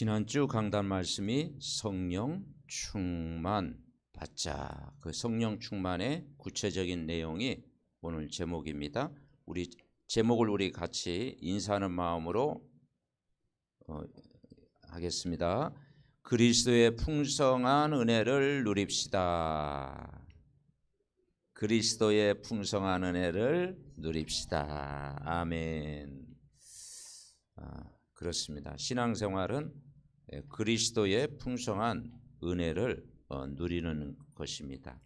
지난주 강단 말씀이 성령 충만 받자. 그 성령 충만의 구체적인 내용이 오늘 제목입니다. 우리 제목을 우리 같이 인사하는 마음으로 하겠습니다. 그리스도의 풍성한 은혜를 누립시다. 그리스도의 풍성한 은혜를 누립시다. 아멘. 그렇습니다. 신앙생활은 그리스도의 풍성한 은혜를 누리는 것입니다.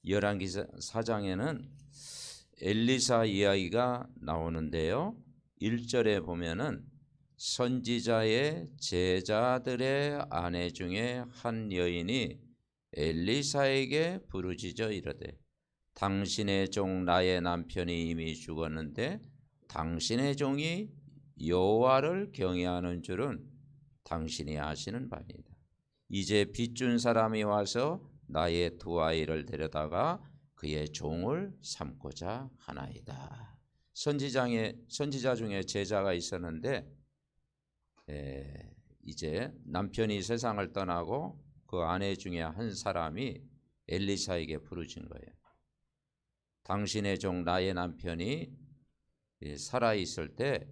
열왕기사 4장에는 엘리사 이야기가 나오는데요. 1절에 보면은 선지자의 제자들의 아내 중에 한 여인이 엘리사에게 부르짖어 이르되 당신의 종 나의 남편이 이미 죽었는데 당신의 종이 여호와를 경외하는 줄은 당신이 아시는 바니이다. 이제 빚준 사람이 와서 나의 두 아이를 데려다가 그의 종을 삼고자 하나이다. 선지자 중에 제자가 있었는데 이제 남편이 세상을 떠나고 그 아내 중에 한 사람이 엘리사에게 부르짖은 거예요. 당신의 종 나의 남편이 살아있을 때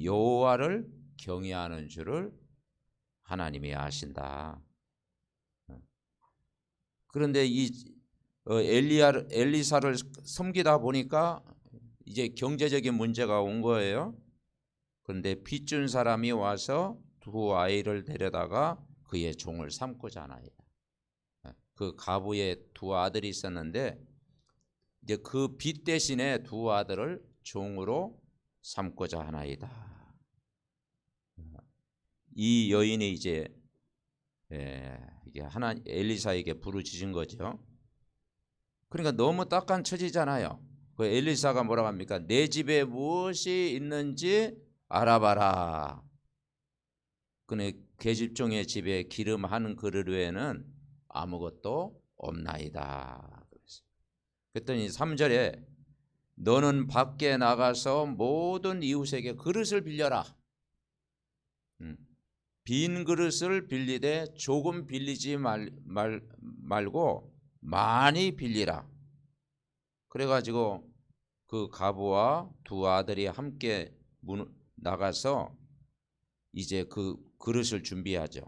여호와를 경외하는 줄을 하나님이 아신다. 그런데 이 엘리사를 섬기다 보니까 이제 경제적인 문제가 온 거예요. 그런데 빚준 사람이 와서 두 아이를 데려다가 그의 종을 삼고자 하나이다. 그 가부의 두 아들이 있었는데 이제 그 빚 대신에 두 아들을 종으로 삼고자 하나이다. 이 여인이 이제 엘리사에게 부르짖은 거죠. 그러니까 너무 딱한 처지잖아요. 그 엘리사가 뭐라고 합니까? 내 집에 무엇이 있는지 알아봐라. 근데 계집종의 집에 기름 한 그릇 외에는 아무것도 없나이다. 그랬더니 3절에 너는 밖에 나가서 모든 이웃에게 그릇을 빌려라. 빈 그릇을 빌리되 조금 빌리지 말고 많이 빌리라. 그래가지고 그 가부와 두 아들이 함께 나가서 이제 그 그릇을 준비하죠.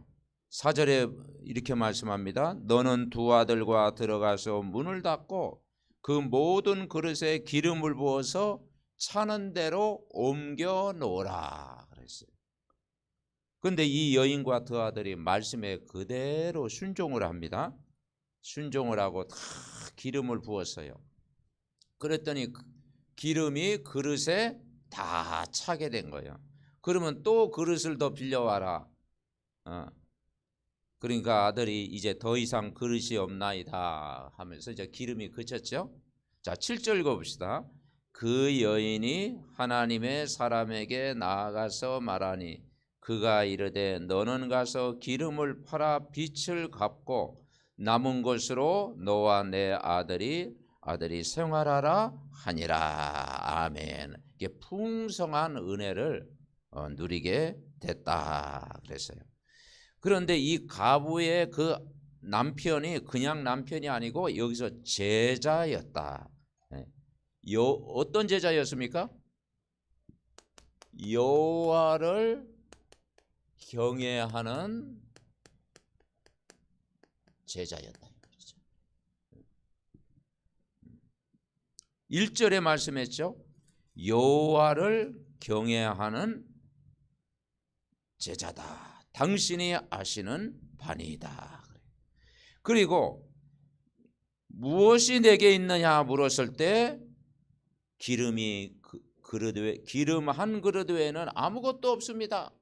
4절에 이렇게 말씀합니다. 너는 두 아들과 들어가서 문을 닫고 그 모든 그릇에 기름을 부어서 차는 대로 옮겨 놓으라 그랬어요. 그런데 이 여인과 두 아들이 말씀에 그대로 순종을 합니다. 순종을 하고 다 기름을 부었어요. 그랬더니 기름이 그릇에 다 차게 된 거예요. 그러면 또 그릇을 더 빌려와라. 그러니까 아들이 이제 더 이상 그릇이 없나이다 하면서 이제 기름이 그쳤죠. 자, 7절 읽어봅시다. 그 여인이 하나님의 사람에게 나아가서 말하니 그가 이르되 너는 가서 기름을 팔아 빚을 갚고 남은 것으로 너와 내 아들이 생활하라 하니라. 아멘. 이게 풍성한 은혜를 누리게 됐다 그랬어요. 그런데 이 가부의 그 남편이 그냥 남편이 아니고 여기서 제자였다. 어떤 제자였습니까? 여호와를 경외하는 제자였다. 1절에 말씀했죠. 여호와를 경외하는 제자다. 당신이 아시는 바니이다. 그리고 무엇이 내게 있느냐 물었을 때 기름이 기름 한 그릇 외에는 아무것도 없습니다.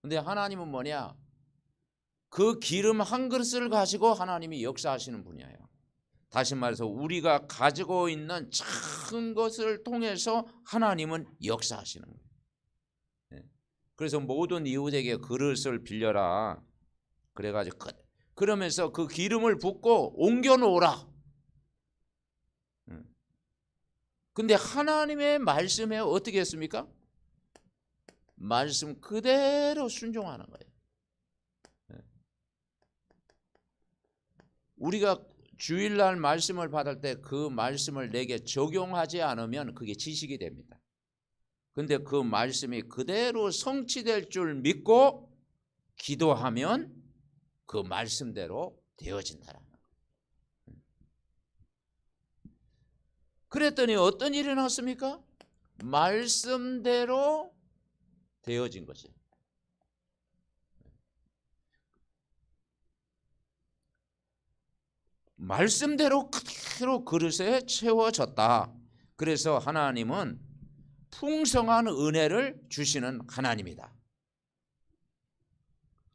근데 하나님은 뭐냐? 그 기름 한 그릇을 가지고 하나님이 역사하시는 분이에요. 다시 말해서 우리가 가지고 있는 작은 것을 통해서 하나님은 역사하시는 거예요. 그래서 모든 이웃에게 그릇을 빌려라. 그래가지고 그러면서 그 기름을 붓고 옮겨 놓으라. 근데 하나님의 말씀에 어떻게 했습니까? 말씀 그대로 순종하는 거예요. 우리가 주일날 말씀을 받을 때 그 말씀을 내게 적용하지 않으면 그게 지식이 됩니다. 근데 그 말씀이 그대로 성취될 줄 믿고 기도하면 그 말씀대로 되어진다는 거예요. 그랬더니 어떤 일이 났습니까? 말씀대로 되어진 거죠. 말씀대로 그대로 그릇에 채워졌다. 그래서 하나님은 풍성한 은혜를 주시는 하나님이다.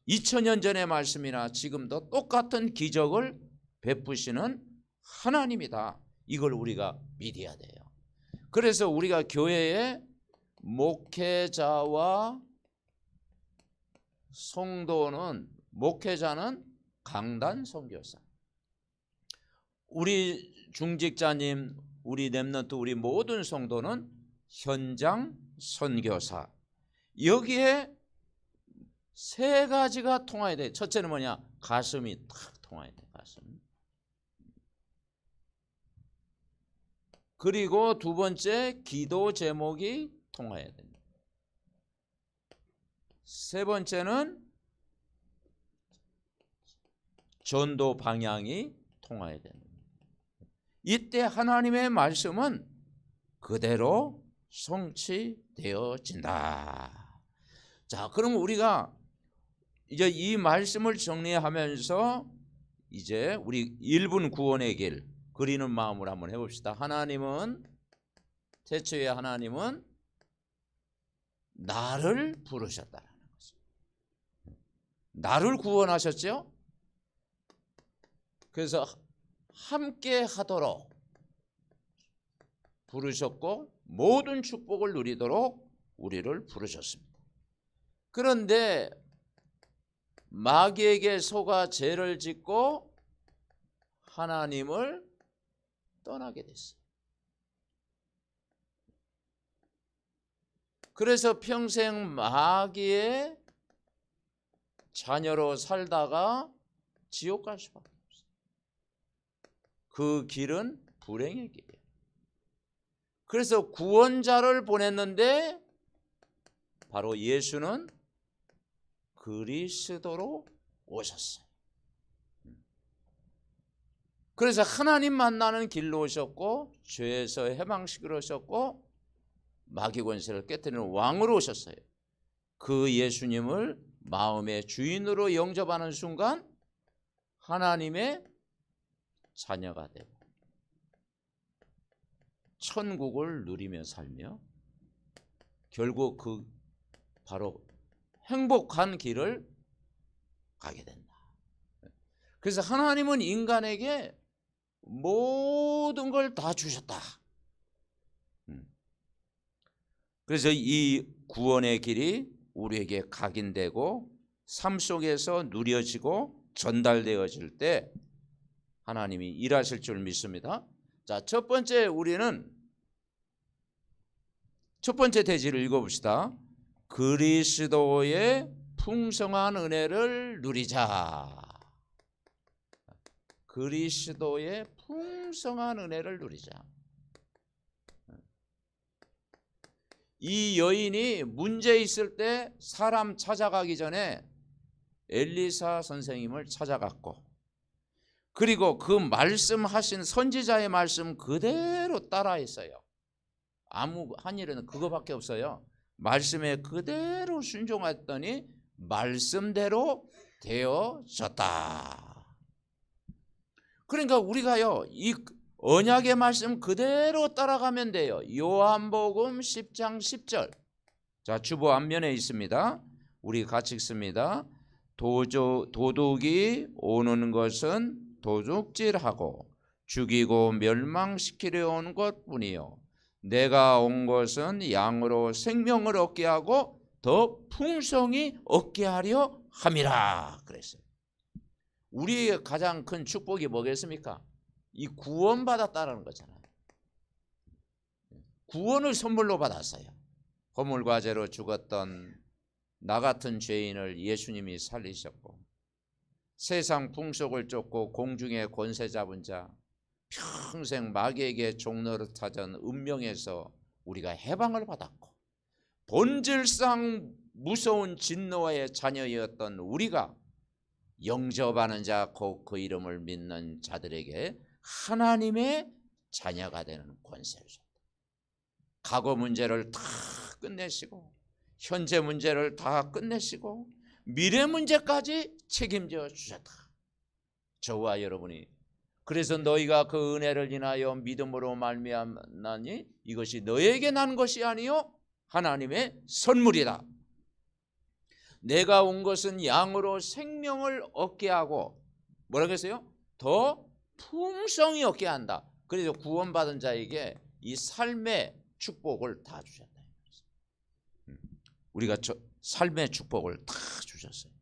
2000년 전의 말씀이나 지금도 똑같은 기적을 베푸시는 하나님이다. 이걸 우리가 믿어야 돼요. 그래서 우리가 교회에 목회자와 성도는, 목회자는 강단 선교사, 우리 중직자님, 우리 렘넌트, 우리 모든 성도는 현장 선교사. 여기에 세 가지가 통해야 돼. 첫째는 뭐냐? 가슴이 탁 통해야 돼. 가슴. 그리고 두 번째, 기도 제목이 통해야 됩니다. 세 번째는 전도 방향이 통해야 됩니다. 이때 하나님의 말씀은 그대로 성취되어진다. 자, 그럼 우리가 이제 이 말씀을 정리하면서 이제 우리 1분 구원의 길 그리는 마음으로 한번 해봅시다. 하나님은, 태초에 하나님은 나를 부르셨다라는 거죠. 나를 구원하셨죠? 그래서 함께 하도록 부르셨고 모든 축복을 누리도록 우리를 부르셨습니다. 그런데 마귀에게 속아 죄를 짓고 하나님을 떠나게 됐어요. 그래서 평생 마귀의 자녀로 살다가 지옥 갈 수밖에 없어요. 그 길은 불행의 길이에요. 그래서 구원자를 보냈는데 바로 예수는 그리스도로 오셨어요. 그래서 하나님 만나는 길로 오셨고 죄에서 해방시키러 오셨고 마귀 권세를 깨뜨리는 왕으로 오셨어요. 그 예수님을 마음의 주인으로 영접하는 순간 하나님의 자녀가 되고 천국을 누리며 살며 결국 그 바로 행복한 길을 가게 된다. 그래서 하나님은 인간에게 모든 걸 다 주셨다. 그래서 이 구원의 길이 우리에게 각인되고 삶 속에서 누려지고 전달되어질 때 하나님이 일하실 줄 믿습니다. 자, 첫 번째 우리는 첫 번째 대지를 읽어봅시다. 그리스도의 풍성한 은혜를 누리자. 그리스도의 풍성한 은혜를 누리자. 이 여인이 문제 있을 때 사람 찾아가기 전에 엘리사 선생님을 찾아갔고 그리고 그 말씀하신 선지자의 말씀 그대로 따라했어요. 아무 한 일은 그거밖에 없어요. 말씀에 그대로 순종했더니 말씀대로 되어졌다. 그러니까 우리가요 이 언약의 말씀 그대로 따라가면 돼요. 요한복음 10장 10절. 자, 주보 앞면에 있습니다. 우리 같이 읽습니다. 도둑이 오는 것은 도둑질하고 죽이고 멸망시키려 온 것뿐이요 내가 온 것은 양으로 생명을 얻게 하고 더 풍성히 얻게 하려 함이라 그랬어요. 우리의 가장 큰 축복이 뭐겠습니까? 이 구원받았다는 거잖아요. 구원을 선물로 받았어요. 허물과제로 죽었던 나 같은 죄인을 예수님이 살리셨고, 세상 풍속을 쫓고 공중의 권세 잡은 자, 평생 마귀에게 종노릇하던 운명에서 우리가 해방을 받았고, 본질상 무서운 진노의 자녀였던 우리가 영접하는 자, 곧 그 이름을 믿는 자들에게 하나님의 자녀가 되는 권세를 줬다. 과거 문제를 다 끝내시고, 현재 문제를 다 끝내시고, 미래 문제까지 책임져 주셨다. 저와 여러분이, 그래서 너희가 그 은혜를 인하여 믿음으로 말미암나니 이것이 너에게 난 것이 아니요 하나님의 선물이다. 내가 온 것은 양으로 생명을 얻게 하고, 뭐라고 했어요? 더 풍성히 얻게 한다. 그래서 구원받은 자에게 이 삶의 축복을 다 주셨다. 우리가 삶의 축복을 다 주셨어요.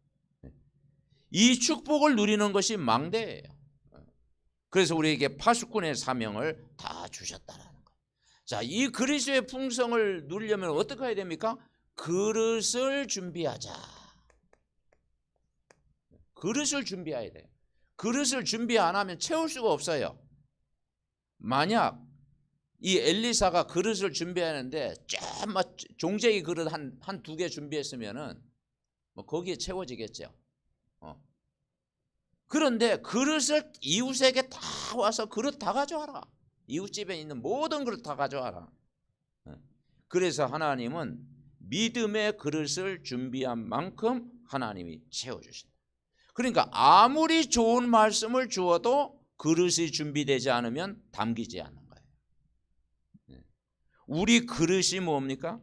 이 축복을 누리는 것이 망대예요. 그래서 우리에게 파수꾼의 사명을 다 주셨다라는 거예요. 자, 이 그리스도의 풍성을 누리려면 어떻게 해야 됩니까? 그릇을 준비하자. 그릇을 준비해야 돼요. 그릇을 준비 안 하면 채울 수가 없어요. 만약 이 엘리사가 그릇을 준비하는데 종제기 그릇 한 두 개 준비했으면은 뭐 거기에 채워지겠죠. 그런데 그릇을 이웃에게 다 와서 그릇 다 가져와라. 이웃집에 있는 모든 그릇 다 가져와라. 그래서 하나님은 믿음의 그릇을 준비한 만큼 하나님이 채워주신다. 그러니까 아무리 좋은 말씀을 주어도 그릇이 준비되지 않으면 담기지 않는 거예요. 우리 그릇이 뭡니까?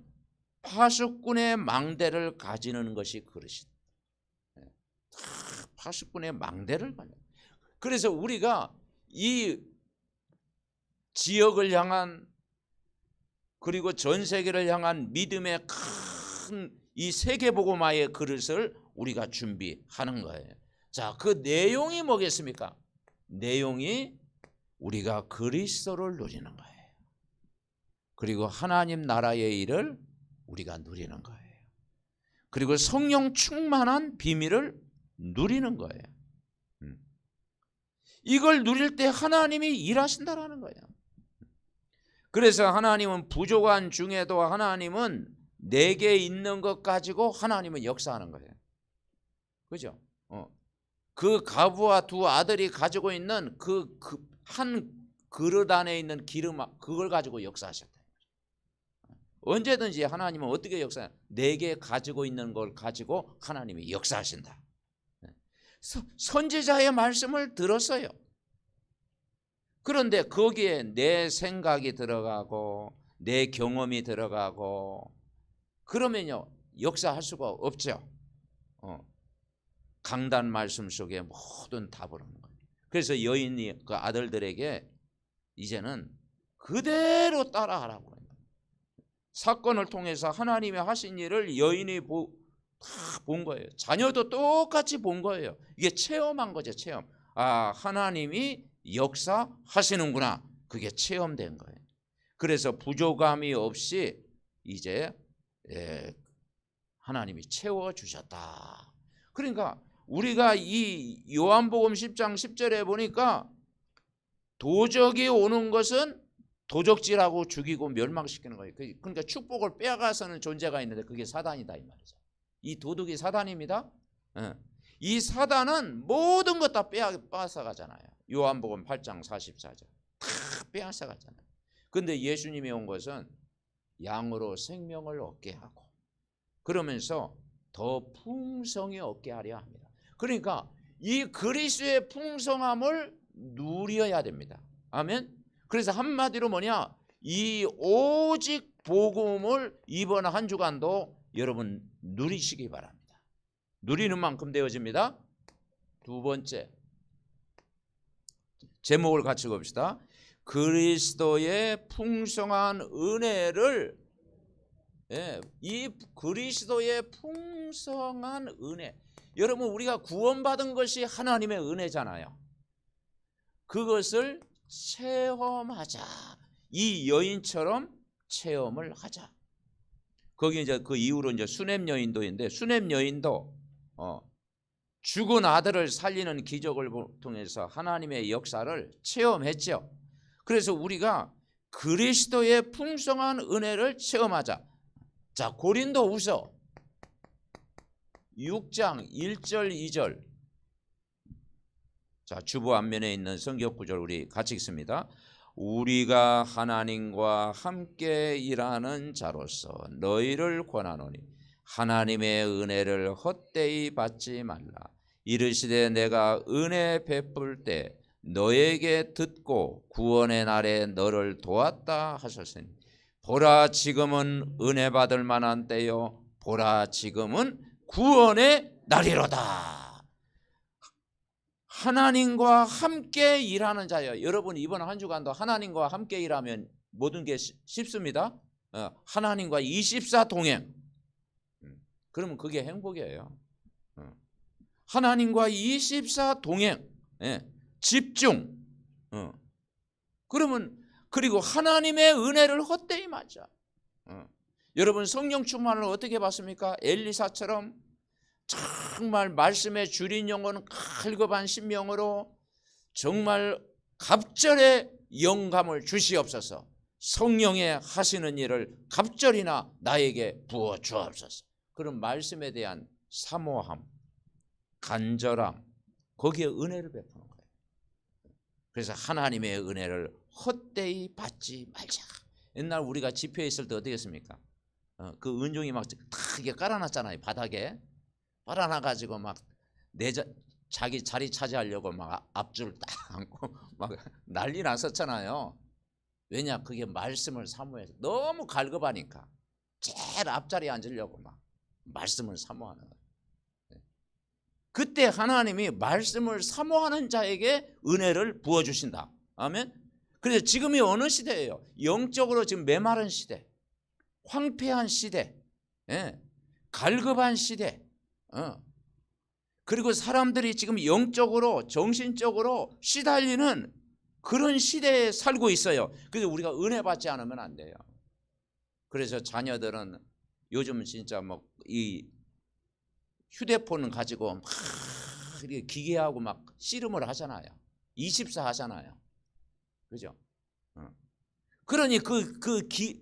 파수꾼의 망대를 가지는 것이 그릇이다. 파수꾼의 망대를 가져. 그래서 우리가 이 지역을 향한, 그리고 전 세계를 향한 믿음의 큰 이 세계복음화의 그릇을 우리가 준비하는 거예요. 자, 그 내용이 뭐겠습니까? 내용이 우리가 그리스도를 누리는 거예요. 그리고 하나님 나라의 일을 우리가 누리는 거예요. 그리고 성령 충만한 비밀을 누리는 거예요. 이걸 누릴 때 하나님이 일하신다라는 거예요. 그래서 하나님은 부족한 중에도 하나님은 내게 있는 것 가지고 하나님은 역사하는 거예요. 그죠? 그 가부와 두 아들이 가지고 있는 그 한 그릇 안에 있는 기름, 그걸 가지고 역사하셨다. 언제든지 하나님은 어떻게 역사해요? 내게 가지고 있는 걸 가지고 하나님이 역사하신다. 선지자의 말씀을 들었어요. 그런데 거기에 내 생각이 들어가고 내 경험이 들어가고 그러면요 역사할 수가 없죠. 강단 말씀 속에 모든 답을 하는 거예요. 그래서 여인이 그 아들들에게 이제는 그대로 따라하라고 해요. 사건을 통해서 하나님이 하신 일을 여인이 다 본 거예요. 자녀도 똑같이 본 거예요. 이게 체험한 거죠. 체험. 아, 하나님이 역사하시는구나. 그게 체험된 거예요. 그래서 부족함이 없이 이제 하나님이 채워주셨다. 그러니까 우리가 이 요한복음 10장 10절에 보니까 도적이 오는 것은 도적질하고 죽이고 멸망시키는 거예요. 그러니까 축복을 빼앗아서는 존재가 있는데 그게 사단이다 이 말이죠. 이 도둑이 사단입니다. 이 사단은 모든 것 다 빼앗아 가잖아요. 요한복음 8장 44절 다 빼앗아 가잖아요. 근데 예수님이 온 것은 양으로 생명을 얻게 하고 그러면서 더 풍성히 얻게 하려 합니다. 그러니까 이 그리스도의 풍성함을 누려야 됩니다. 아멘. 그래서 한마디로 뭐냐, 이 오직 복음을 이번 한 주간도 여러분 누리시기 바랍니다. 누리는 만큼 되어집니다. 두 번째 제목을 같이 봅시다. 그리스도의 풍성한 은혜를, 이 그리스도의 풍성한 은혜, 여러분 우리가 구원받은 것이 하나님의 은혜잖아요. 그것을 체험하자. 이 여인처럼 체험을 하자. 거기 이제 그 이후로 이제 수넴 여인도인데, 수넴 여인도 죽은 아들을 살리는 기적을 통해서 하나님의 역사를 체험했죠. 그래서 우리가 그리스도의 풍성한 은혜를 체험하자. 자, 고린도후서 6장 1절 2절. 자, 주보 앞면에 있는 성경 구절 우리 같이 읽습니다. 우리가 하나님과 함께 일하는 자로서 너희를 권하노니 하나님의 은혜를 헛되이 받지 말라. 이르시되 내가 은혜 베풀 때 너에게 듣고 구원의 날에 너를 도왔다 하셨으니 보라 지금은 은혜 받을 만한 때요 보라 지금은 구원의 날이로다. 하나님과 함께 일하는 자예요. 여러분 이번 한 주간도 하나님과 함께 일하면 모든 게 쉽습니다. 하나님과 24 동행. 그러면 그게 행복이에요. 하나님과 24 동행. 집중. 그러면 그리고 하나님의 은혜를 헛되이 맞아. 여러분 성령 충만을 어떻게 받습니까? 엘리사처럼 정말 말씀에 줄인 영혼 갈급한 심령으로 정말 갑절의 영감을 주시옵소서. 성령의 하시는 일을 갑절이나 나에게 부어 주옵소서. 그런 말씀에 대한 사모함, 간절함, 거기에 은혜를 베푸는 거예요. 그래서 하나님의 은혜를 헛되이 받지 말자. 옛날 우리가 집회에 있을 때 어떻게 했습니까? 그 은종이 막 크게 깔아놨잖아요. 바닥에 깔아놔가지고 막 자기 자리 차지하려고 막 앞줄 딱 앉고 막 난리 났었잖아요. 왜냐? 그게 말씀을 사모해서 너무 갈급하니까 제일 앞자리에 앉으려고 막 말씀을 사모하는 거예요. 그때 하나님이 말씀을 사모하는 자에게 은혜를 부어주신다. 아멘. 그래서 지금이 어느 시대예요? 영적으로 지금 메마른 시대, 황폐한 시대, 갈급한 시대. 그리고 사람들이 지금 영적으로 정신적으로 시달리는 그런 시대에 살고 있어요. 그래서 우리가 은혜 받지 않으면 안 돼요. 그래서 자녀들은 요즘 진짜 뭐 이 휴대폰을 가지고 막 이렇게 기계하고 막 씨름을 하잖아요. 24 하잖아요. 그죠? 그러니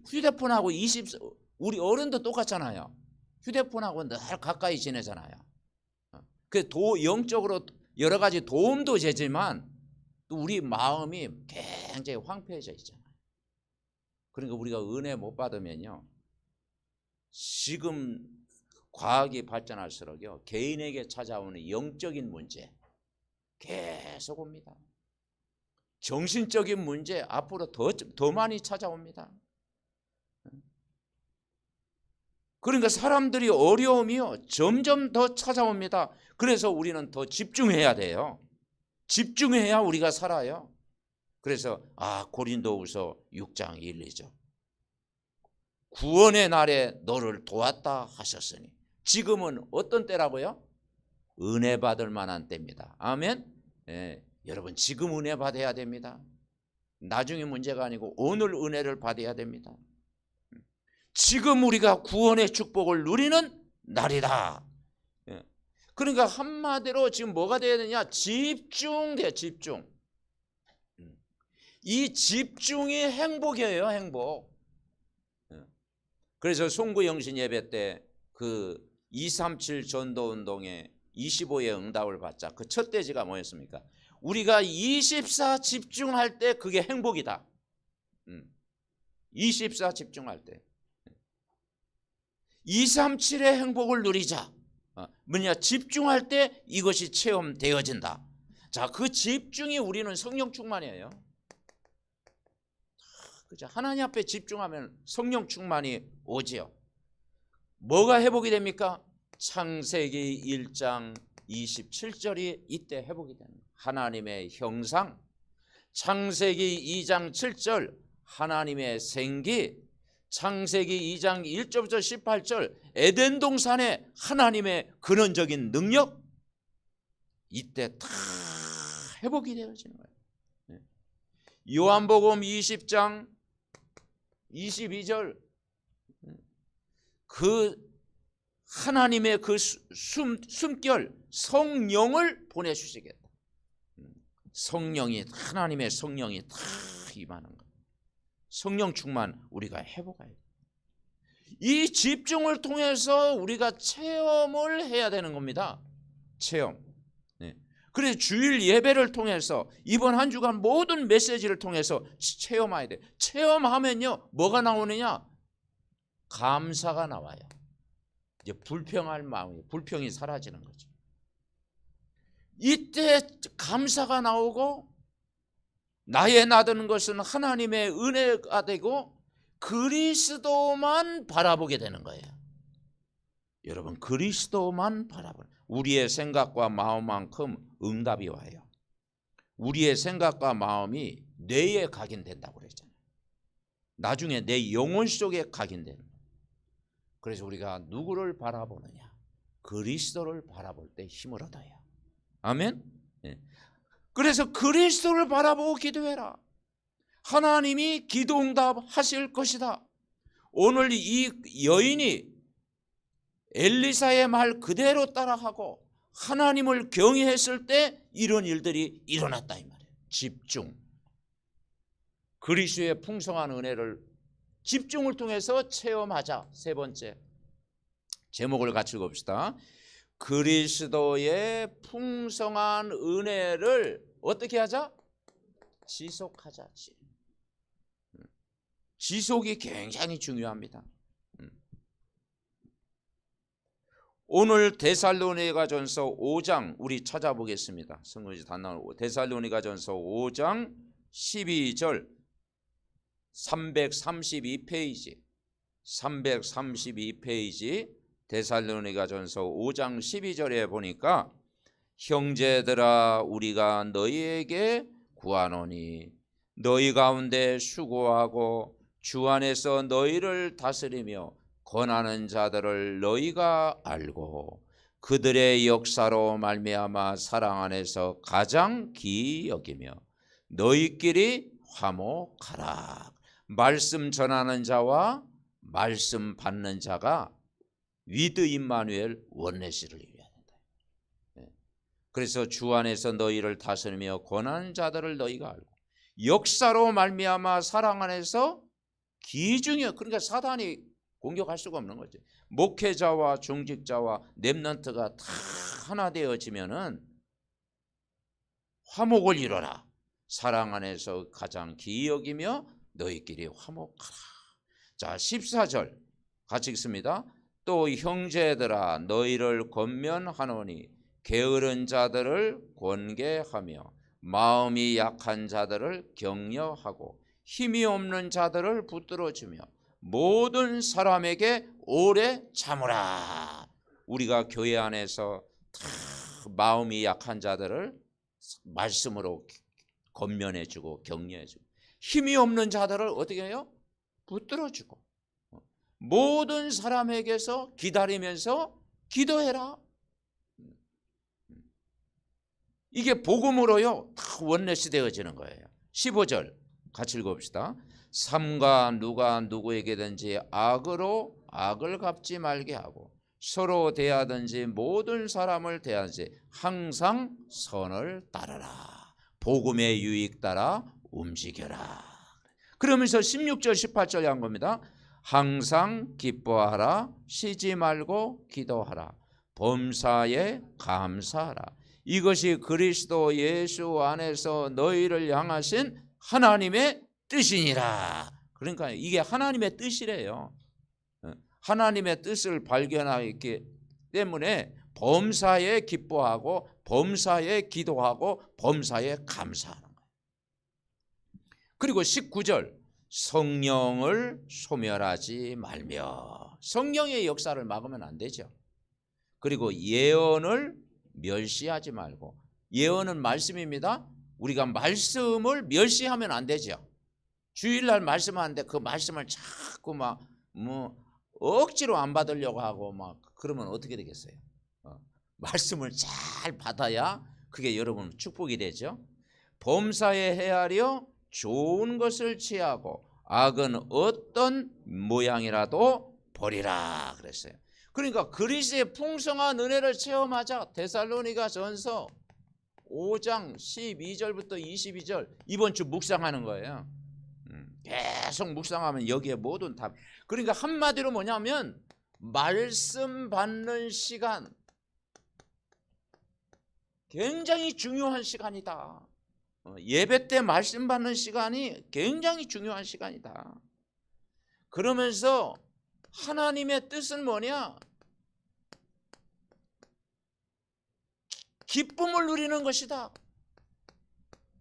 휴대폰하고 24 우리 어른도 똑같잖아요. 휴대폰하고 늘 가까이 지내잖아요. 그 영적으로 여러 가지 도움도 되지만 또 우리 마음이 굉장히 황폐해져 있잖아요. 그러니까 우리가 은혜 못 받으면요, 지금 과학이 발전할수록요 개인에게 찾아오는 영적인 문제 계속 옵니다. 정신적인 문제 앞으로 더 많이 찾아옵니다. 그러니까 사람들이 어려움이요 점점 더 찾아옵니다. 그래서 우리는 더 집중해야 돼요. 집중해야 우리가 살아요. 그래서 고린도후서 6장 1, 2절 구원의 날에 너를 도왔다 하셨으니 지금은 어떤 때라고요? 은혜 받을 만한 때입니다. 아멘. 여러분 지금 은혜 받아야 됩니다. 나중에 문제가 아니고 오늘 은혜를 받아야 됩니다. 지금 우리가 구원의 축복을 누리는 날이다. 그러니까 한마디로 지금 뭐가 돼야 되냐? 집중돼. 집중. 이 집중이 행복이에요. 행복. 그래서 송구영신 예배 때 그 237 전도운동에 25의 응답을 받자. 그 첫 대지가 뭐였습니까? 우리가 24 집중할 때 그게 행복이다. 24 집중할 때 237의 행복을 누리자. 뭐냐? 집중할 때 이것이 체험되어진다. 자, 그 집중이 우리는 성령 충만이에요. 그죠? 하나님 앞에 집중하면 성령 충만이 오지요. 뭐가 회복이 됩니까? 창세기 1장 27절이 이때 회복이 되는 거예요. 하나님의 형상. 창세기 2장 7절 하나님의 생기. 창세기 2장 1절부터 18절 에덴 동산의 하나님의 근원적인 능력. 이때 다 회복이 되어지는 거예요. 요한복음 20장 22절 그 하나님의 그 숨결 성령을 보내주시겠다. 성령이, 하나님의 성령이 다 임하는 거예요. 성령 충만 우리가 해보아야 돼요. 이 집중을 통해서 우리가 체험을 해야 되는 겁니다. 체험. 네. 그래서 주일 예배를 통해서 이번 한 주간 모든 메시지를 통해서 체험해야 돼. 체험하면요 뭐가 나오느냐? 감사가 나와요. 이제 불평할 마음이, 불평이 사라지는 거죠. 이때 감사가 나오고 나의 나드는 것은 하나님의 은혜가 되고 그리스도만 바라보게 되는 거예요. 여러분, 그리스도만 바라보는, 우리의 생각과 마음만큼 응답이 와요. 우리의 생각과 마음이 뇌에 각인된다고 그랬잖아요. 나중에 내 영혼 속에 각인되는 거예요. 그래서 우리가 누구를 바라보느냐? 그리스도를 바라볼 때 힘을 얻어요. 아멘. 네. 그래서 그리스도를 바라보고 기도해라. 하나님이 기도 응답하실 것이다. 오늘 이 여인이 엘리사의 말 그대로 따라하고 하나님을 경외했을 때 이런 일들이 일어났다 이 말이에요. 집중. 그리스도의 풍성한 은혜를 집중을 통해서 체험하자. 세 번째 제목을 같이 읽읍시다. 그리스도의 풍성한 은혜를 어떻게 하자? 지속하자. 지속이 굉장히 중요합니다. 오늘 데살로니가전서 5장 우리 찾아보겠습니다. 성경에서 다 나오고 데살로니가전서 5장 12절 332페이지 332페이지 데살로니가전서 5장 12절에 보니까 형제들아 우리가 너희에게 구하노니 너희 가운데 수고하고 주 안에서 너희를 다스리며 권하는 자들을 너희가 알고 그들의 역사로 말미암아 사랑 안에서 가장 기이 여기며 너희끼리 화목하라. 말씀 전하는 자와 말씀 받는 자가 위드 임마누엘 원내시를 이루어야 된다. 그래서 주 안에서 너희를 다스리며 권하는 자들을 너희가 알고 역사로 말미암아 사랑 안에서 기중이요. 그러니까 사단이 공격할 수가 없는 거죠. 목회자와 중직자와 렘넌트가 다 하나 되어지면은 화목을 이뤄라. 사랑 안에서 가장 기이 여기며 너희끼리 화목하라. 자, 14절 같이 읽습니다. 또 형제들아 너희를 권면하노니 게으른 자들을 권계하며 마음이 약한 자들을 격려하고 힘이 없는 자들을 붙들어주며 모든 사람에게 오래 참으라. 우리가 교회 안에서 다 마음이 약한 자들을 말씀으로 권면해주고 격려해주고 힘이 없는 자들을 어떻게 해요? 붙들어주고 모든 사람에게서 기다리면서 기도해라. 이게 복음으로요 다 원넷이 되어지는 거예요. 15절 같이 읽어봅시다. 삼가 누가 누구에게든지 악으로 악을 갚지 말게 하고 서로 대하든지 모든 사람을 대하든지 항상 선을 따르라. 복음의 유익 따라 움직여라. 그러면서 16절 18절에 한 겁니다. 항상 기뻐하라. 쉬지 말고 기도하라. 범사에 감사하라. 이것이 그리스도 예수 안에서 너희를 향하신 하나님의 뜻이니라. 그러니까 이게 하나님의 뜻이래요. 하나님의 뜻을 발견하기 때문에 범사에 기뻐하고 범사에 기도하고 범사에 감사하는 거예요. 그리고 19절 성령을 소멸하지 말며 성령의 역사를 막으면 안 되죠. 그리고 예언을 멸시하지 말고 예언은 말씀입니다. 우리가 말씀을 멸시하면 안 되죠. 주일날 말씀하는데 그 말씀을 자꾸 막 억지로 안 받으려고 하고 막 그러면 어떻게 되겠어요? 말씀을 잘 받아야 그게 여러분 축복이 되죠. 범사에 헤아려 좋은 것을 취하고 악은 어떤 모양이라도 버리라 그랬어요. 그러니까 그리스도의 풍성한 은혜를 체험하자. 데살로니가전서 5장 12절부터 22절 이번 주 묵상하는 거예요. 계속 묵상하면 여기에 모든 답. 그러니까 한마디로 뭐냐면 말씀 받는 시간 굉장히 중요한 시간이다. 예배 때 말씀 받는 시간이 굉장히 중요한 시간이다. 그러면서 하나님의 뜻은 뭐냐? 기쁨을 누리는 것이다.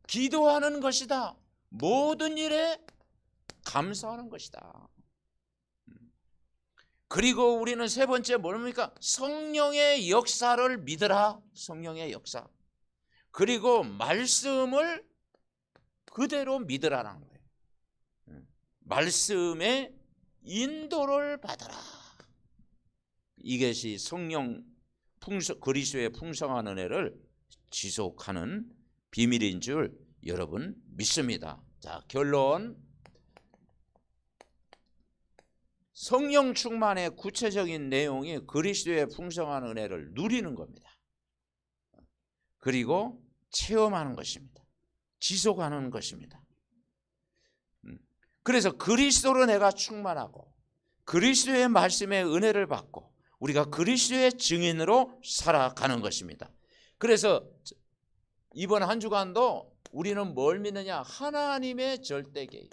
기도하는 것이다. 모든 일에 감사하는 것이다. 그리고 우리는 세 번째 뭡니까? 성령의 역사를 믿으라. 성령의 역사. 그리고 말씀을 그대로 믿으라는 거예요. 말씀의 인도를 받아라. 이것이 성령 그리스도의 풍성한 은혜를 지속하는 비밀인 줄 여러분 믿습니다. 자, 결론. 성령 충만의 구체적인 내용이 그리스도의 풍성한 은혜를 누리는 겁니다. 그리고 체험하는 것입니다. 지속하는 것입니다. 그래서 그리스도로 내가 충만하고 그리스도의 말씀의 은혜를 받고 우리가 그리스도의 증인으로 살아가는 것입니다. 그래서 이번 한 주간도 우리는 뭘 믿느냐? 하나님의 절대 계획.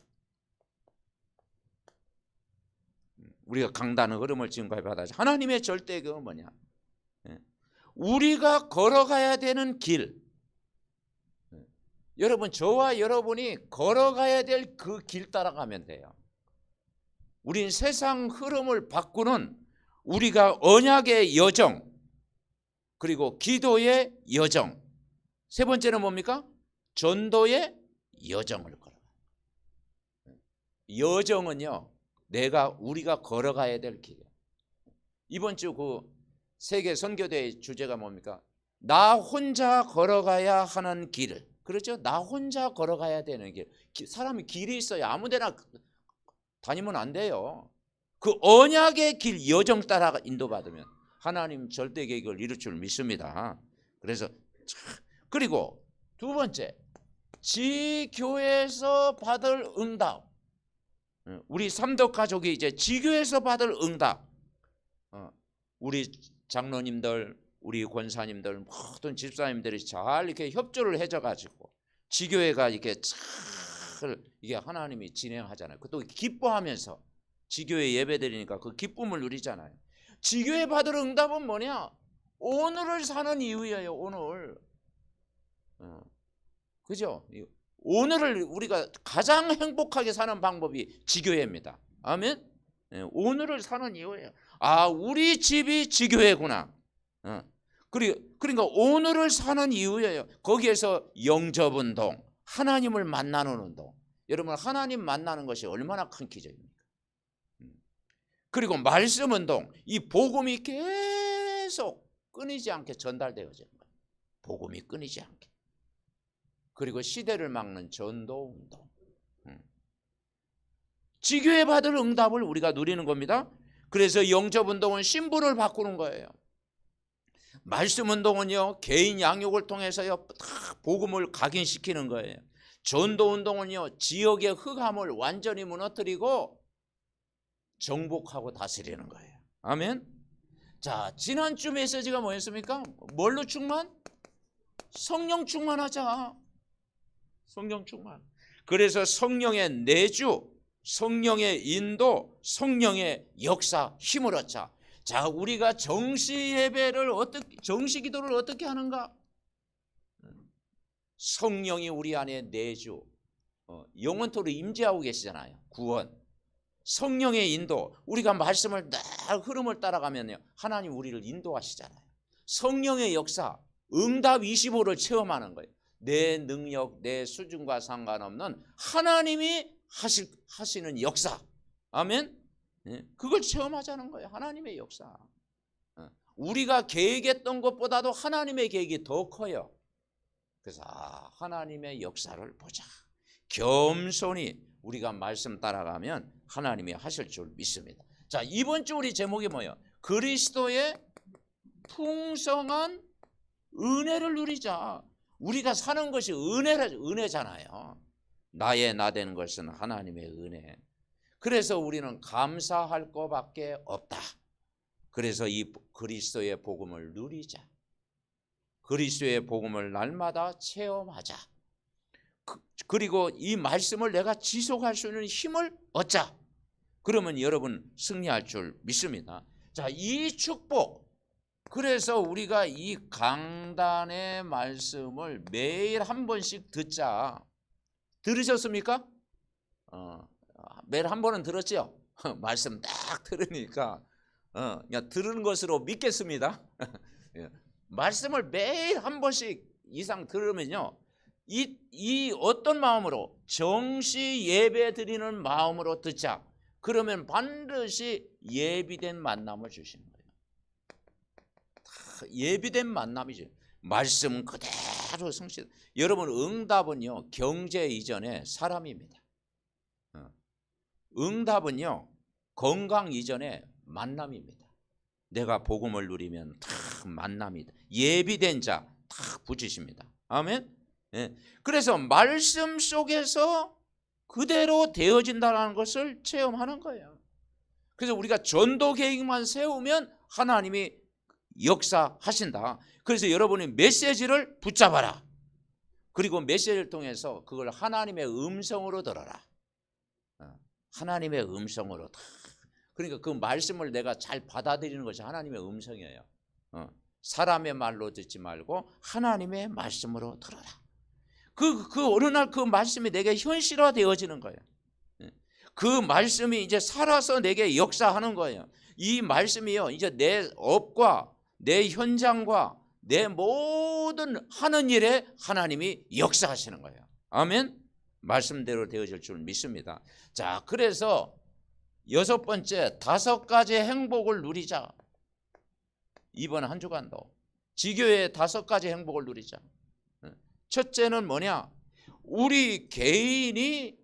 우리가 강단의 흐름을 지금까지 받아서 하나님의 절대 계획은 뭐냐? 우리가 걸어가야 되는 길. 여러분, 저와 여러분이 걸어가야 될 그 길 따라가면 돼요. 우린 세상 흐름을 바꾸는 우리가 언약의 여정, 그리고 기도의 여정, 세 번째는 뭡니까? 전도의 여정을 걸어가요. 여정은요, 우리가 걸어가야 될 길이에요. 이번 주 그 세계 선교대회 주제가 뭡니까? 나 혼자 걸어가야 하는 길. 그렇죠? 나 혼자 걸어가야 되는 길. 사람이 길이 있어요. 아무데나 다니면 안 돼요. 그 언약의 길 여정 따라 인도받으면 하나님 절대 계획을 이룰 줄 믿습니다. 그래서 그리고 두 번째, 지교회에서 받을 응답. 우리 삼덕 가족이 이제 지교회에서 받을 응답. 우리 장로님들, 우리 권사님들, 모든 집사님들이 잘 이렇게 협조를 해줘가지고 지교회가 이렇게 잘 이게 하나님이 진행하잖아요. 또 기뻐하면서 지교회 예배드리니까 그 기쁨을 누리잖아요. 지교회 받을 응답은 뭐냐? 오늘을 사는 이유예요. 오늘. 그죠? 오늘을 우리가 가장 행복하게 사는 방법이 지교회입니다. 아멘. 오늘을 사는 이유예요. 아, 우리 집이 지교회구나. 그러니까 오늘을 사는 이유예요. 거기에서 영접운동, 하나님을 만나는 운동. 여러분, 하나님 만나는 것이 얼마나 큰 기적입니까? 그리고 말씀운동, 이 복음이 계속 끊이지 않게 전달되어지는 거예요. 복음이 끊이지 않게. 그리고 시대를 막는 전도운동. 지교회 받을 응답을 우리가 누리는 겁니다. 그래서 영접운동은 신분을 바꾸는 거예요. 말씀운동은요, 개인 양육을 통해서요 복음을 각인시키는 거예요. 전도운동은요, 지역의 흑암을 완전히 무너뜨리고 정복하고 다스리는 거예요. 아멘. 자, 지난주 메시지가 뭐였습니까? 뭘로 충만? 성령 충만하자. 성령 충만. 그래서 성령의 내주, 성령의 인도, 성령의 역사, 힘을 얻자. 자, 우리가 정시 예배를 정시 기도를 어떻게 하는가? 성령이 우리 안에 내주, 영원토로 임재하고 계시잖아요. 구원. 성령의 인도, 우리가 말씀을 늘 흐름을 따라가면요, 하나님 우리를 인도하시잖아요. 성령의 역사, 응답 25를 체험하는 거예요. 내 능력, 내 수준과 상관없는 하나님이 하시는 역사. 아멘. 그걸 체험하자는 거예요. 하나님의 역사. 우리가 계획했던 것보다도 하나님의 계획이 더 커요. 그래서 하나님의 역사를 보자. 겸손히 우리가 말씀 따라가면 하나님이 하실 줄 믿습니다. 자, 이번 주 우리 제목이 뭐예요? 그리스도의 풍성한 은혜를 누리자. 우리가 사는 것이 은혜잖아요. 나의 나 되는 것은 하나님의 은혜. 그래서 우리는 감사할 것밖에 없다. 그래서 이 그리스도의 복음을 누리자. 그리스도의 복음을 날마다 체험하자. 그리고 이 말씀을 내가 지속할 수 있는 힘을 얻자. 그러면 여러분 승리할 줄 믿습니다. 자, 이 축복. 그래서 우리가 이 강단의 말씀을 매일 한 번씩 듣자. 들으셨습니까? 매일 한 번은 들었죠? 말씀 딱 들으니까 그냥 들은 것으로 믿겠습니다. 말씀을 매일 한 번씩 이상 들으면요, 이 어떤 마음으로? 정시 예배 드리는 마음으로 듣자. 그러면 반드시 예비된 만남을 주시는 거예요. 예비된 만남이죠. 말씀 그대로 성취. 여러분, 응답은요, 경제 이전에 사람입니다. 응답은요, 건강 이전에 만남입니다. 내가 복음을 누리면 다 만남이다. 예비된 자 다 붙이십니다. 아멘. 예. 그래서 말씀 속에서 그대로 되어진다는 것을 체험하는 거예요. 그래서 우리가 전도 계획만 세우면 하나님이 역사하신다. 그래서 여러분이 메시지를 붙잡아라. 그리고 메시지를 통해서 그걸 하나님의 음성으로 들어라. 하나님의 음성으로 다. 그러니까 그 말씀을 내가 잘 받아들이는 것이 하나님의 음성이에요. 사람의 말로 듣지 말고 하나님의 말씀으로 들어라. 그 어느 날 그 말씀이 내게 현실화되어지는 거예요. 그 말씀이 이제 살아서 내게 역사하는 거예요. 이 말씀이요, 이제 내 업과 내 현장과 내 모든 하는 일에 하나님이 역사하시는 거예요. 아멘. 말씀대로 되어질 줄 믿습니다. 자, 그래서 6번째, 5가지 행복을 누리자. 이번 한 주간도 지교의 5가지 행복을 누리자. 첫째는 뭐냐? 우리 개인이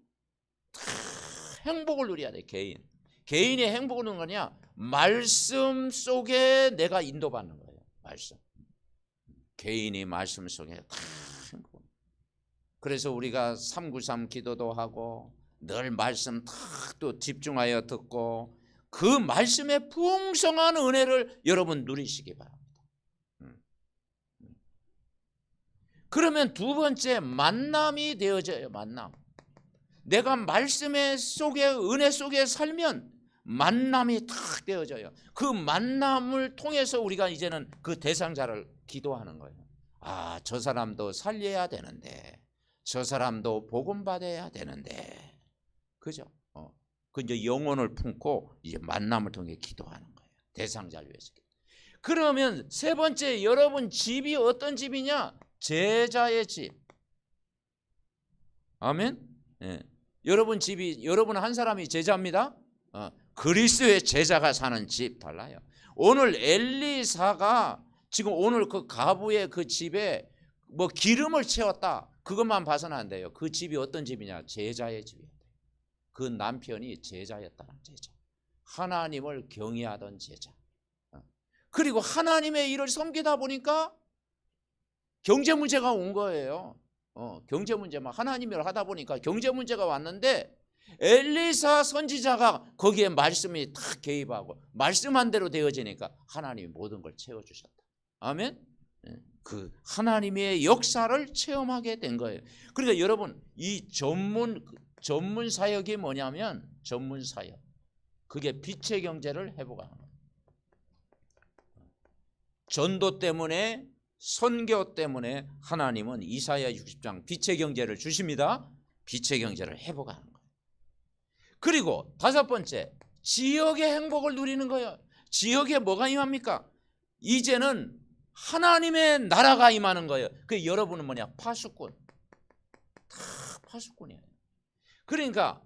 행복을 누려야 돼. 개인의 행복을 누리는 거냐? 말씀 속에 내가 인도받는 거예요. 말씀. 개인이 말씀 속에 다 행복. 그래서 우리가 393 기도도 하고 늘 말씀 다 또 집중하여 듣고 그 말씀의 풍성한 은혜를 여러분 누리시기 바랍니다. 그러면 2번째, 만남이 되어져요. 만남. 내가 말씀의 속에, 은혜 속에 살면 만남이 탁 되어져요. 그 만남을 통해서 우리가 이제는 그 대상자를 기도하는 거예요. 아, 저 사람도 살려야 되는데, 저 사람도 복음 받아야 되는데, 그죠? 그 이제 영혼을 품고 이제 만남을 통해 기도하는 거예요. 대상자를 위해서. 그러면 3번째, 여러분 집이 어떤 집이냐? 제자의 집. 아멘. 예. 여러분 집이, 여러분 한 사람이 제자입니다. 그리스도의 제자가 사는 집 달라요. 오늘 엘리사가 지금 오늘 그 가부의 그 집에 뭐 기름을 채웠다. 그것만 봐서는 안 돼요. 그 집이 어떤 집이냐? 제자의 집이에요. 그 남편이 제자였다는 제자. 하나님을 경외하던 제자. 그리고 하나님의 일을 섬기다 보니까 경제 문제가 온 거예요. 경제 문제만 하나님의 일을 하다 보니까 경제 문제가 왔는데 엘리사 선지자가 거기에 말씀이 다 개입하고 말씀한 대로 되어지니까 하나님이 모든 걸 채워주셨다. 아멘. 그 하나님의 역사를 체험하게 된 거예요. 그러니까 여러분 이 전문 사역이 뭐냐면 전문 사역. 그게 빛의 경제를 회복하는 거예요. 전도 때문에 선교 때문에 하나님은 이사야 60장 빛의 경제를 주십니다. 빛의 경제를 회복하는 거예요. 그리고 5번째, 지역의 행복을 누리는 거예요. 지역에 뭐가 임합니까? 이제는 하나님의 나라가 임하는 거예요. 그 여러분은 뭐냐? 파수꾼. 다 파수꾼이에요. 그러니까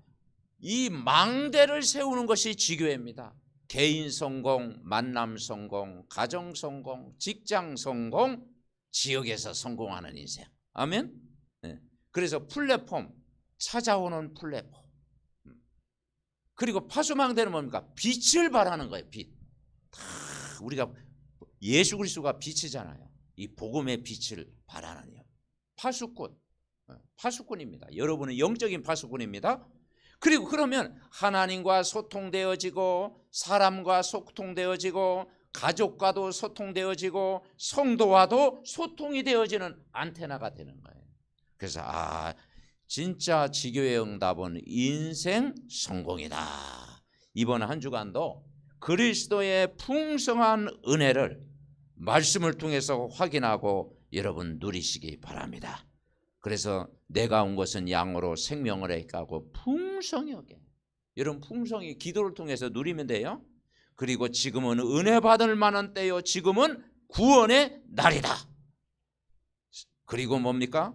이 망대를 세우는 것이 지교회입니다. 개인 성공, 만남 성공, 가정 성공, 직장 성공, 지역에서 성공하는 인생. 아멘. 네. 그래서 플랫폼, 찾아오는 플랫폼. 그리고 파수망대는 뭡니까? 빛을 발하는 거예요. 빛. 다 우리가 예수 그리스도가 빛이잖아요. 이 복음의 빛을 발하는 파수꾼. 파수꾼입니다. 여러분은 영적인 파수꾼입니다. 그리고 그러면 하나님과 소통되어지고 사람과 소통되어지고 가족과도 소통되어지고 성도와도 소통이 되어지는 안테나가 되는 거예요. 그래서 진짜 지교의 응답은 인생 성공이다. 이번 한 주간도 그리스도의 풍성한 은혜를 말씀을 통해서 확인하고 여러분 누리시기 바랍니다. 그래서 내가 온 것은 양으로 생명을 얻고 풍성히 얻게. 여러분 풍성히 기도를 통해서 누리면 돼요. 그리고 지금은 은혜 받을 만한 때요. 지금은 구원의 날이다. 그리고 뭡니까?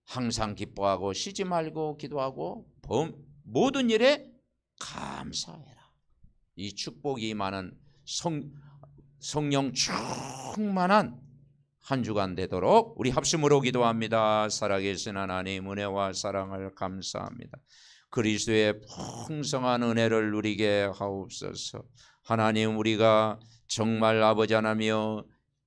항상 기뻐하고 쉬지 말고 기도하고 모든 일에 감사해라. 이 축복이 많은 성령 충만한 한 주간 되도록 우리 합심으로 기도합니다. 살아계신 하나님 은혜와 사랑을 감사합니다. 그리스도의 풍성한 은혜를 누리게 하옵소서. 하나님 우리가 정말 아버지 하나며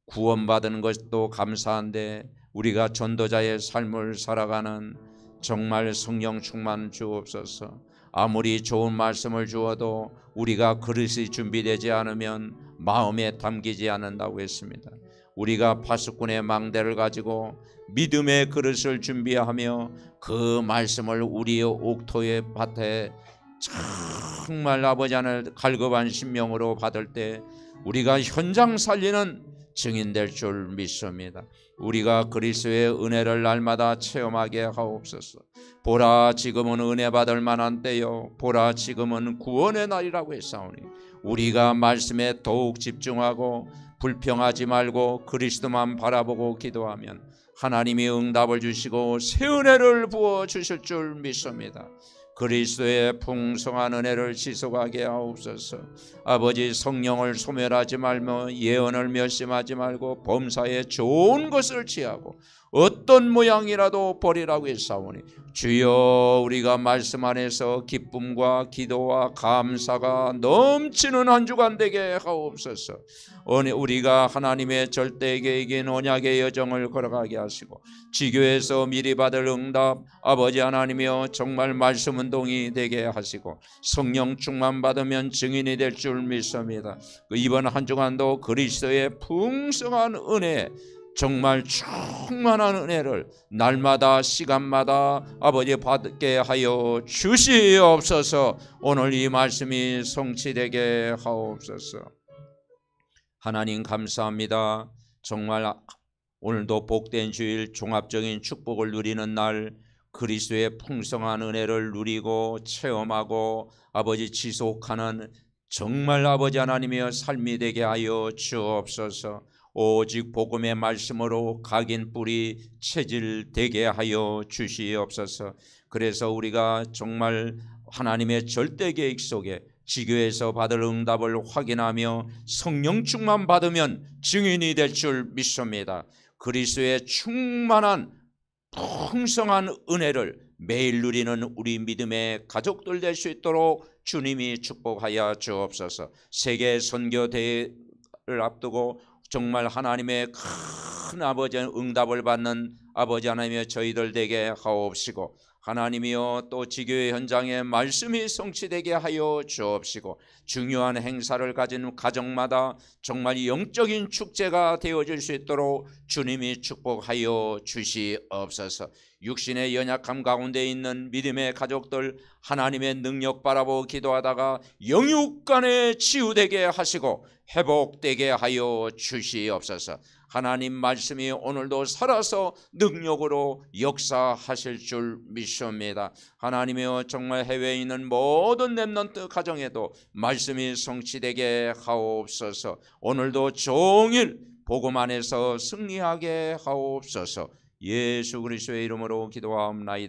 구원받은 것도 감사한데 우리가 전도자의 삶을 살아가는 정말 성령 충만 주옵소서. 아무리 좋은 말씀을 주어도 우리가 그릇이 준비되지 않으면 마음에 담기지 않는다고 했습니다. 우리가 파수꾼의 망대를 가지고 믿음의 그릇을 준비하며 그 말씀을 우리의 옥토의 밭에 정말 아버지 하나님 갈급한 심령으로 받을 때 우리가 현장 살리는 증인 될 줄 믿습니다. 우리가 그리스도의 은혜를 날마다 체험하게 하옵소서. 보라 지금은 은혜 받을 만한 때요 보라 지금은 구원의 날이라고 했사오니 우리가 말씀에 더욱 집중하고 불평하지 말고 그리스도만 바라보고 기도하면 하나님이 응답을 주시고 새 은혜를 부어 주실 줄 믿습니다. 그리스도의 풍성한 은혜를 지속하게 하옵소서. 아버지 성령을 소멸하지 말며 예언을 멸심하지 말고 범사에 좋은 것을 취하고 어떤 모양이라도 버리라고 했사오니 주여 우리가 말씀 안에서 기쁨과 기도와 감사가 넘치는 한 주간 되게 하옵소서. 우리가 하나님의 절대 계획인 언약의 여정을 걸어가게 하시고 지교에서 미리 받을 응답 아버지 하나님이여 정말 말씀 운동이 되게 하시고 성령 충만 받으면 증인이 될 줄 믿습니다. 이번 한 주간도 그리스도의 풍성한 은혜 정말 충만한 은혜를 날마다 시간마다 아버지 받게 하여 주시옵소서. 오늘 이 말씀이 성취되게 하옵소서. 하나님 감사합니다. 정말 오늘도 복된 주일 종합적인 축복을 누리는 날 그리스도의 풍성한 은혜를 누리고 체험하고 아버지 지속하는 정말 아버지 하나님의 삶이 되게 하여 주옵소서. 오직 복음의 말씀으로 각인 뿌리 체질되게 하여 주시옵소서. 그래서 우리가 정말 하나님의 절대 계획 속에 지교에서 받을 응답을 확인하며 성령 충만 받으면 증인이 될 줄 믿습니다. 그리스도의 충만한 풍성한 은혜를 매일 누리는 우리 믿음의 가족들 될 수 있도록 주님이 축복하여 주옵소서. 세계 선교대회를 앞두고 정말 하나님의 큰 아버지 응답을 받는 아버지 하나님의 저희들 되게 하옵시고 하나님이여 또 지교의 현장에 말씀이 성취되게 하여 주옵시고 중요한 행사를 가진 가정마다 정말 영적인 축제가 되어질 수 있도록 주님이 축복하여 주시옵소서. 육신의 연약함 가운데 있는 믿음의 가족들 하나님의 능력 바라보고 기도하다가 영육간에 치유되게 하시고 회복되게 하여 주시옵소서. 하나님 말씀이 오늘도 살아서 능력으로 역사하실 줄 믿습니다. 하나님이여 정말 해외에 있는 모든 렘넌트 가정에도 말씀이 성취되게 하옵소서. 오늘도 종일 복음 안에서 승리하게 하옵소서. 예수 그리스도의 이름으로 기도하옵나이다.